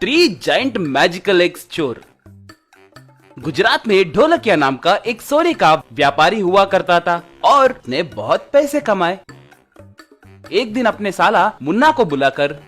3 giant magical eggs चोर। गुजरात में ढोलकिया नाम का एक सोने का व्यापारी हुआ करता था और ने बहुत पैसे कमाए। एक दिन अपने साला मुन्ना को बुलाकर,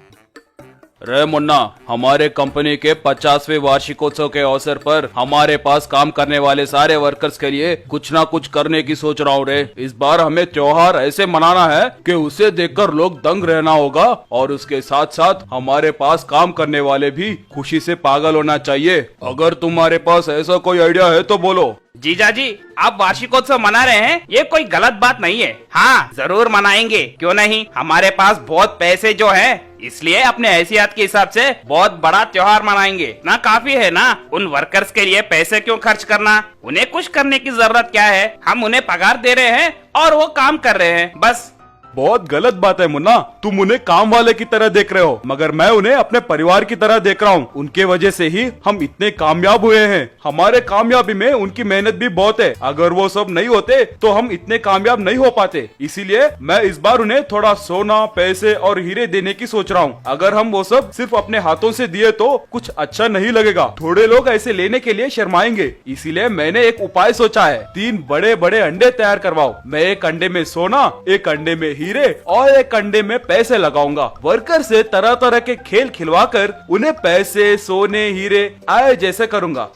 रे मुन्ना, हमारे कंपनी के 50वें वार्षिकोत्सव के अवसर पर हमारे पास काम करने वाले सारे वर्कर्स के लिए कुछ ना कुछ करने की सोच रहा हूँ रे। इस बार हमें त्योहार ऐसे मनाना है कि उसे देखकर लोग दंग रहना होगा और उसके साथ साथ हमारे पास काम करने वाले भी खुशी से पागल होना चाहिए। अगर तुम्हारे पास ऐसा कोई आइडिया है तो बोलो। जीजा जी, आप वार्षिकोत्सव मना रहे हैं, ये कोई गलत बात नहीं है। हाँ, जरूर मनाएंगे, क्यों नहीं। हमारे पास बहुत पैसे जो हैं, इसलिए अपने हैसियत के हिसाब से बहुत बड़ा त्योहार मनाएंगे ना। काफी है ना, उन वर्कर्स के लिए पैसे क्यों खर्च करना। उन्हें कुछ करने की जरूरत क्या है। हम उन्हें पगार दे रहे हैं और वो काम कर रहे हैं, बस। बहुत गलत बात है मुन्ना, तुम उन्हें काम वाले की तरह देख रहे हो, मगर मैं उन्हें अपने परिवार की तरह देख रहा हूँ। उनके वजह से ही हम इतने कामयाब हुए हैं। हमारे कामयाबी में उनकी मेहनत भी बहुत है। अगर वो सब नहीं होते तो हम इतने कामयाब नहीं हो पाते। इसीलिए मैं इस बार उन्हें थोड़ा सोना, पैसे और हीरे देने की सोच रहा हूँ। अगर हम वो सब सिर्फ अपने हाथों से दिए तो कुछ अच्छा नहीं लगेगा। थोड़े लोग ऐसे लेने के लिए शर्माएंगे। इसीलिए मैंने एक उपाय सोचा है। 3 बड़े बड़े अंडे तैयार करवाओ। मैं एक अंडे में सोना, एक अंडे में हीरे और एक अंडे में पैसे लगाऊंगा। वर्कर से तरह तरह के खेल खिलवाकर उन्हें पैसे, सोने, हीरे आए जैसे करूंगा।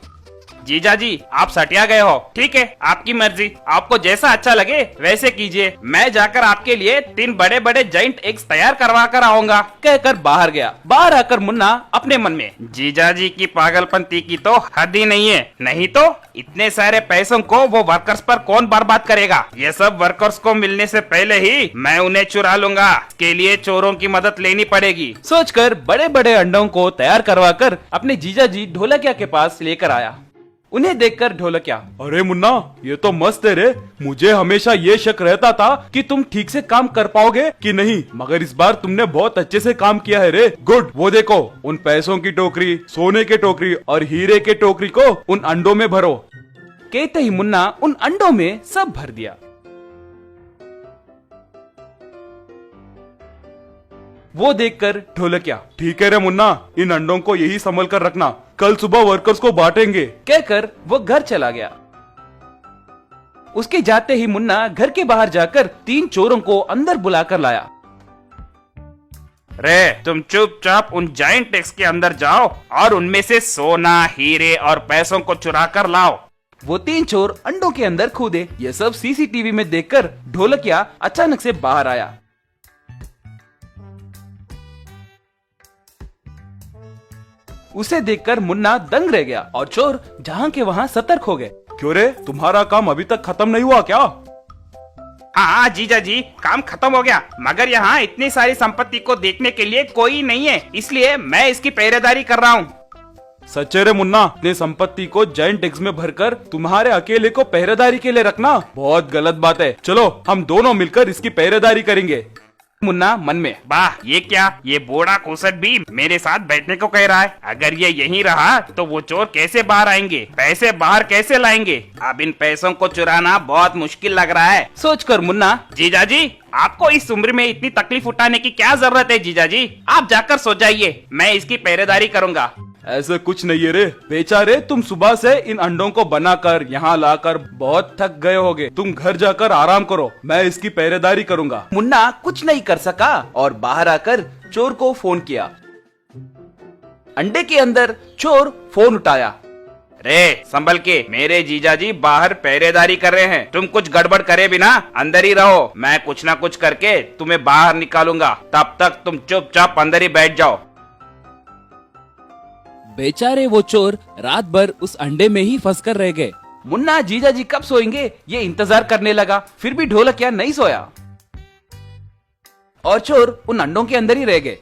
जीजा जी, आप सटिया गए हो। ठीक है, आपकी मर्जी, आपको जैसा अच्छा लगे वैसे कीजिए। मैं जाकर आपके लिए 3 बड़े बड़े जाइंट एग्स तैयार करवा कर आऊंगा, कहकर बाहर गया। बाहर आकर मुन्ना अपने मन में, जीजा जी की पागलपंती की तो हद ही नहीं है। नहीं तो इतने सारे पैसों को वो वर्कर्स पर कौन बर्बाद करेगा। ये सब वर्कर्स को मिलने से पहले ही मैं उन्हें चुरा लूंगा। इसके लिए चोरों की मदद लेनी पड़ेगी। सोचकर बड़े बड़े अंडों को तैयार करवाकर अपने जीजा जी ढोलकिया के पास लेकर आया। उन्हें देखकर ढोलकिया, अरे मुन्ना, ये तो मस्त है रे। मुझे हमेशा ये शक रहता था कि तुम ठीक से काम कर पाओगे कि नहीं, मगर इस बार तुमने बहुत अच्छे से काम किया है रे। गुड। वो देखो, उन पैसों की टोकरी, सोने के टोकरी और हीरे के टोकरी को उन अंडों में भरो। कहते ही मुन्ना उन अंडों में सब भर दिया। वो देखकर ढोलकिया, ठीक है रे मुन्ना, इन अंडों को यही संभल कर रखना, कल सुबह वर्कर्स को बांटेंगे। कहकर वो घर चला गया। उसके जाते ही मुन्ना घर के बाहर जाकर 3 चोरों को अंदर बुलाकर लाया। रे, तुम चुपचाप उन जाइंट एग्स के अंदर जाओ और उनमें से सोना, हीरे और पैसों को चुरा कर लाओ। वो 3 चोर अंडों के अंदर कूदे। ये सब सीसीटीवी में देखकर ढोलकिया अचानक से बाहर आया। उसे देखकर मुन्ना दंग रह गया और चोर जहां के वहां सतर्क हो गए। क्यों रे, तुम्हारा काम अभी तक खत्म नहीं हुआ क्या? हाँ जीजा जी, काम खत्म हो गया, मगर यहाँ इतनी सारी संपत्ति को देखने के लिए कोई नहीं है, इसलिए मैं इसकी पहरेदारी कर रहा हूँ। सच्चे रे मुन्ना, अपने संपत्ति को जाइंट एग्स में भरकर तुम्हारे अकेले को पहरेदारी के लिए रखना बहुत गलत बात है। चलो हम दोनों मिलकर इसकी पहरेदारी करेंगे। मुन्ना मन में, वाह, ये क्या, ये बूढ़ा कुसट भी मेरे साथ बैठने को कह रहा है। अगर ये यहीं रहा तो वो चोर कैसे बाहर आएंगे, पैसे बाहर कैसे लाएंगे। अब इन पैसों को चुराना बहुत मुश्किल लग रहा है। सोचकर मुन्ना, जीजा जी, आपको इस उम्र में इतनी तकलीफ उठाने की क्या जरूरत है। जीजा जी, आप जाकर सो जाइए, मैं इसकी पहरेदारी करूंगा। ऐसे कुछ नहीं है रे बेचारे, तुम सुबह से इन अंडों को बनाकर यहाँ लाकर बहुत थक गए होगे। तुम घर जाकर आराम करो, मैं इसकी पहरेदारी करूंगा। मुन्ना कुछ नहीं कर सका और बाहर आकर चोर को फोन किया। अंडे के अंदर चोर फोन उठाया। रे, संभल के, मेरे जीजा जी बाहर पहरेदारी कर रहे हैं। तुम कुछ गड़बड़ करे बिना अंदर ही रहो, मैं कुछ ना कुछ करके तुम्हें बाहर निकालूंगा। तब तक तुम चुपचाप अंदर ही बैठ जाओ। बेचारे वो चोर रात भर उस अंडे में ही फंसकर रह गए। मुन्ना जीजा जी कब सोएंगे ये इंतजार करने लगा, फिर भी ढोलकिया नहीं सोया और चोर उन अंडों के अंदर ही रह गए।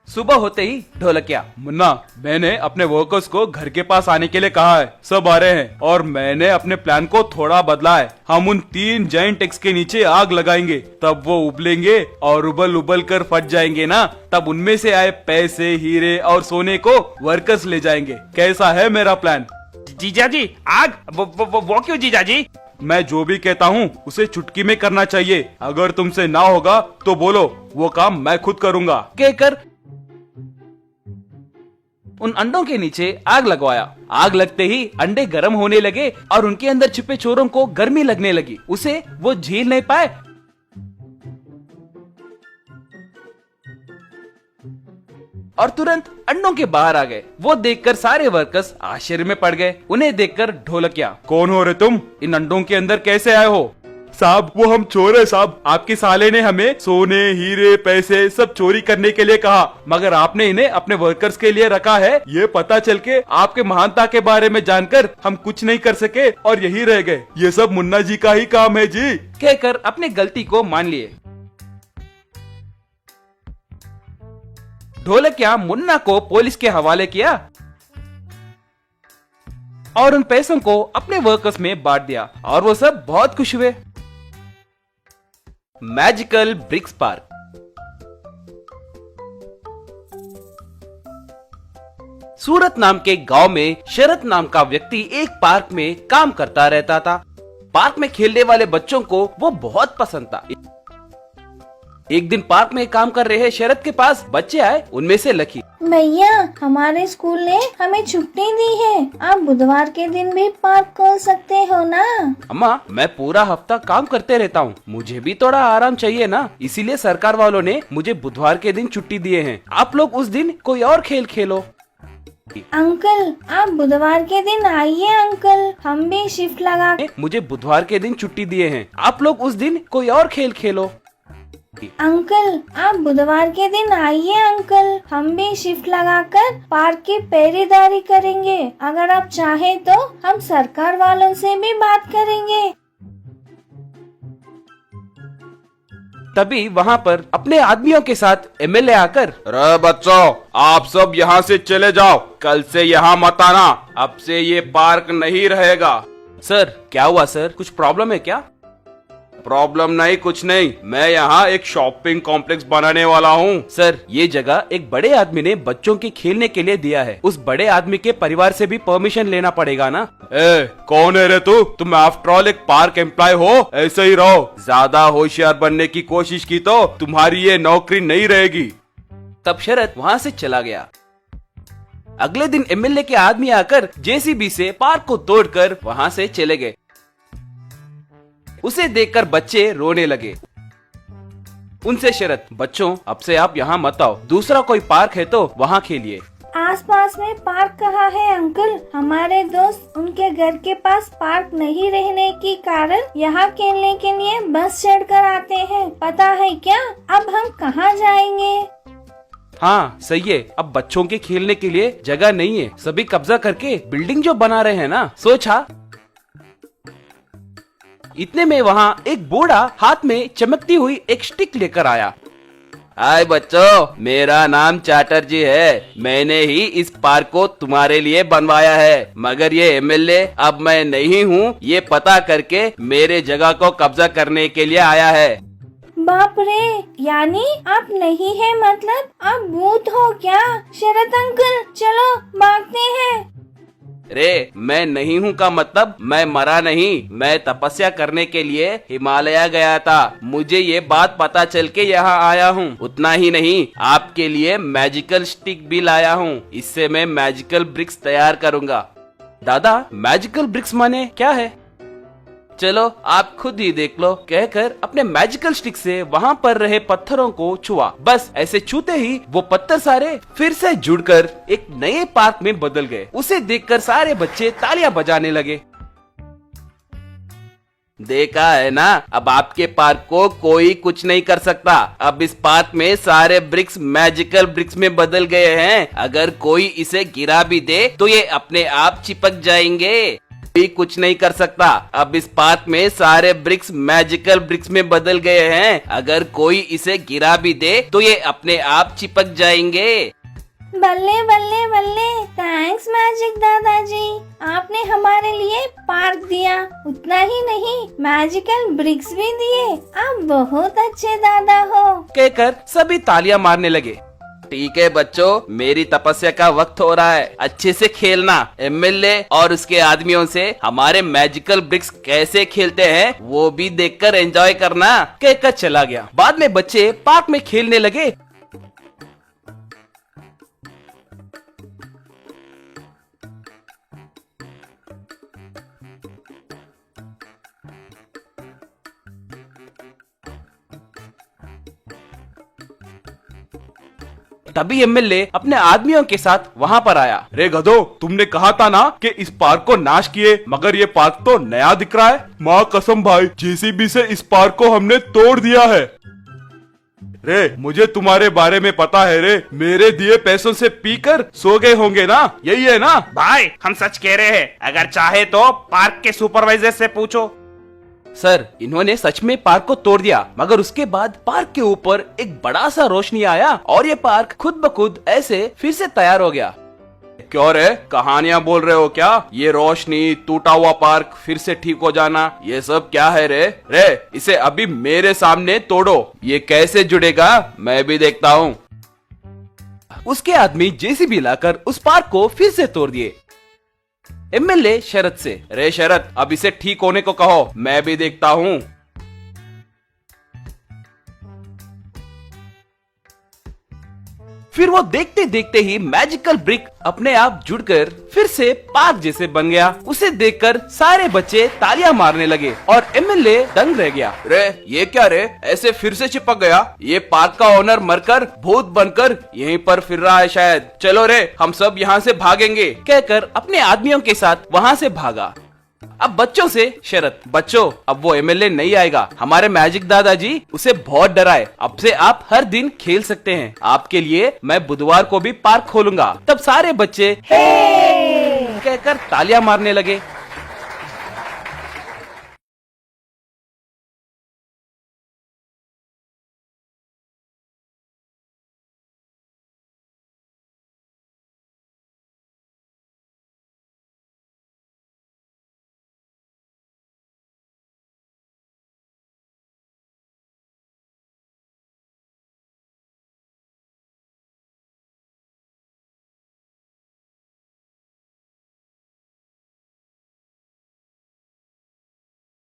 सुबह होते ही ढोलकिया, मुन्ना, मैंने अपने वर्कर्स को घर के पास आने के लिए कहा है, सब आ रहे हैं और मैंने अपने प्लान को थोड़ा बदला है। हम उन 3 जाइंट एग्स के नीचे आग लगाएंगे, तब वो उबलेंगे और उबल उबल कर फट जाएंगे ना, तब उनमें से आए पैसे, हीरे और सोने को वर्कर्स ले जाएंगे। कैसा है मेरा प्लान? जीजा जी, आग? वो क्यों जीजा जी? मैं जो भी कहता हूँ उसे चुटकी में करना चाहिए। अगर तुमसे ना होगा तो बोलो, वो काम मैं खुद करूँगा। कहकर उन अंडों के नीचे आग लगवाया। आग लगते ही अंडे गर्म होने लगे और उनके अंदर छिपे चोरों को गर्मी लगने लगी। उसे वो झेल नहीं पाए और तुरंत अंडों के बाहर आ गए। वो देखकर सारे वर्कर्स आश्चर्य में पड़ गए। उन्हें देखकर ढोलकिया, कौन हो रे तुम? इन अंडों के अंदर कैसे आए हो? साहब वो हम चोर है साहब। आपके साले ने हमें सोने हीरे पैसे सब चोरी करने के लिए कहा, मगर आपने इन्हें अपने वर्कर्स के लिए रखा है। ये पता चल के आपके महानता के बारे में जानकर हम कुछ नहीं कर सके और यही रह गए। ये सब मुन्ना जी का ही काम है जी। कहकर अपनी गलती को मान लिए। ढोलकिया मुन्ना को पुलिस के हवाले किया और उन पैसों को अपने वर्कर्स में बांट दिया और वो सब बहुत खुश हुए। Magical BRICS park. सूरत नाम के गांव में शरद नाम का व्यक्ति एक पार्क में काम करता रहता था। पार्क में खेलने वाले बच्चों को वो बहुत पसंद था। एक दिन पार्क में काम कर रहे शरद के पास बच्चे आए। उनमें से लकी, भैया हमारे स्कूल ने हमें छुट्टी दी है, आप बुधवार के दिन भी पार्क खोल सकते हो ना? अम्मा मैं पूरा हफ्ता काम करते रहता हूँ, मुझे भी थोड़ा आराम चाहिए ना, इसीलिए सरकार वालों ने मुझे बुधवार के दिन छुट्टी दिए हैं। आप लोग उस दिन कोई और खेल खेलो। अंकल आप बुधवार के दिन आइए अंकल, हम भी शिफ्ट लगा। मुझे बुधवार के दिन छुट्टी दिए हैं, आप लोग उस दिन कोई और खेल खेलो। अंकल आप बुधवार के दिन आइए अंकल, हम भी शिफ्ट लगाकर पार्क की पहरेदारी करेंगे। अगर आप चाहें तो हम सरकार वालों से भी बात करेंगे। तभी वहाँ पर अपने आदमियों के साथ एमएलए आकर, अरे बच्चों आप सब यहाँ से चले जाओ, कल से यहाँ मत आना, अब से ये पार्क नहीं रहेगा। सर क्या हुआ सर, कुछ प्रॉब्लम है क्या? प्रॉब्लम नहीं, कुछ नहीं, मैं यहाँ एक शॉपिंग कॉम्प्लेक्स बनाने वाला हूँ। सर ये जगह एक बड़े आदमी ने बच्चों के खेलने के लिए दिया है, उस बड़े आदमी के परिवार से भी परमिशन लेना पड़ेगा ना। कौन है रे तू? तुम आफ्टर ऑल एक पार्क एम्प्लॉय हो, ऐसे ही रहो। ज्यादा होशियार बनने की कोशिश की तो तुम्हारी ये नौकरी नहीं रहेगी। तब शरद वहाँ से चला गया। अगले दिन एमएलए के आदमी आकर जेसीबी से पार्क को तोड़कर वहाँ से चले गए। उसे देखकर बच्चे रोने लगे। उनसे शरद, बच्चों अब से आप यहाँ मत आओ, दूसरा कोई पार्क है तो वहाँ खेलिए। आसपास में पार्क कहाँ है अंकल? हमारे दोस्त उनके घर के पास पार्क नहीं रहने के कारण यहाँ खेलने के लिए बस चढ़कर आते हैं। पता है क्या अब हम कहाँ जाएंगे? हाँ सही है, अब बच्चों के खेलने के लिए जगह नहीं है, सभी कब्जा करके बिल्डिंग जो बना रहे हैं ना, सोचा। इतने में वहाँ एक बूढ़ा हाथ में चमकती हुई एक स्टिक लेकर आया। हाय बच्चों, मेरा नाम चैटर्जी है, मैंने ही इस पार्क को तुम्हारे लिए बनवाया है, मगर ये एमएलए अब मैं नहीं हूँ, ये पता करके मेरे जगह को कब्जा करने के लिए आया है। बाप रे, यानी आप नहीं है, मतलब आप भूत हो क्या? शरद अंकल चलो भागते हैं। रे मैं नहीं हूँ का मतलब मैं मरा नहीं, मैं तपस्या करने के लिए हिमालय गया था, मुझे ये बात पता चल के यहाँ आया हूँ। उतना ही नहीं, आपके लिए मैजिकल स्टिक भी लाया हूँ, इससे मैं मैजिकल ब्रिक्स तैयार करूँगा। दादा मैजिकल ब्रिक्स माने क्या है? चलो आप खुद ही देख लो, कहकर अपने मैजिकल स्टिक से वहाँ पर रहे पत्थरों को छुआ। बस ऐसे छूते ही वो पत्थर सारे फिर से जुड़कर एक नए पार्क में बदल गए। उसे देखकर सारे बच्चे तालियां बजाने लगे। देखा है ना, अब आपके पार्क को कोई कुछ नहीं कर सकता। अब इस पार्क में सारे ब्रिक्स मैजिकल ब्रिक्स में बदल गए हैं, अगर कोई इसे गिरा भी दे तो ये अपने आप चिपक जाएंगे, कोई कुछ नहीं कर सकता। अब इस पार्क में सारे ब्रिक्स मैजिकल ब्रिक्स में बदल गए हैं, अगर कोई इसे गिरा भी दे तो ये अपने आप चिपक जाएंगे। बल्ले बल्ले बल्ले, थैंक्स मैजिक दादाजी, आपने हमारे लिए पार्क दिया, उतना ही नहीं मैजिकल ब्रिक्स भी दिए, आप बहुत अच्छे दादा हो। कहकर सभी तालियां मारने लगे। ठीक है बच्चों, मेरी तपस्या का वक्त हो रहा है, अच्छे से खेलना। एमएलए और उसके आदमियों से हमारे मैजिकल ब्रिक्स कैसे खेलते हैं वो भी देखकर एंजॉय करना। कहकर चला गया। बाद में बच्चे पार्क में खेलने लगे। तभी एमएलए अपने आदमियों के साथ वहाँ पर आया। रे गधो, तुमने कहा था ना कि इस पार्क को नाश किए, मगर ये पार्क तो नया दिख रहा है। माँ कसम भाई, जेसीबी से इस पार्क को हमने तोड़ दिया है। रे, मुझे तुम्हारे बारे में पता है रे, मेरे दिए पैसों से पीकर सो गए होंगे ना, यही है ना? भाई हम सच कह रहे हैं, अगर चाहे तो पार्क के सुपरवाइजर से पूछो। सर, इन्होंने सच में पार्क को तोड़ दिया, मगर उसके बाद पार्क के ऊपर एक बड़ा सा रोशनी आया और ये पार्क खुद ब खुद ऐसे फिर से तैयार हो गया। क्यों रे, कहानियां बोल रहे हो क्या? ये रोशनी, टूटा हुआ पार्क, फिर से ठीक हो जाना, ये सब क्या है रे? रे, इसे अभी मेरे सामने तोड़ो। ये कैसे जुड़ेगा मैं भी देखता हूँ। उसके आदमी जेसीबी लाकर उस पार्क को फिर से तोड़ दिए। एमएलए शरद से, रे शरद, अब इसे ठीक होने को कहो, मैं भी देखता हूँ। फिर वो देखते देखते ही मैजिकल ब्रिक अपने आप जुड़कर फिर से पार्क जैसे बन गया। उसे देखकर सारे बच्चे तालियां मारने लगे और एमएलए दंग रह गया। रे, ये क्या रे, ऐसे फिर से चिपक गया? ये पार्क का ओनर मरकर भूत बनकर यहीं पर फिर रहा है शायद। चलो रे, हम सब यहाँ से भागेंगे, कहकर अपने आदमियों के साथ वहाँ से भागा। अब बच्चों से शरत, बच्चों अब वो एमएलए नहीं आएगा, हमारे मैजिक दादाजी उसे बहुत डराए, अब से आप हर दिन खेल सकते हैं, आपके लिए मैं बुधवार को भी पार्क खोलूंगा। तब सारे बच्चे कहकर तालियां मारने लगे।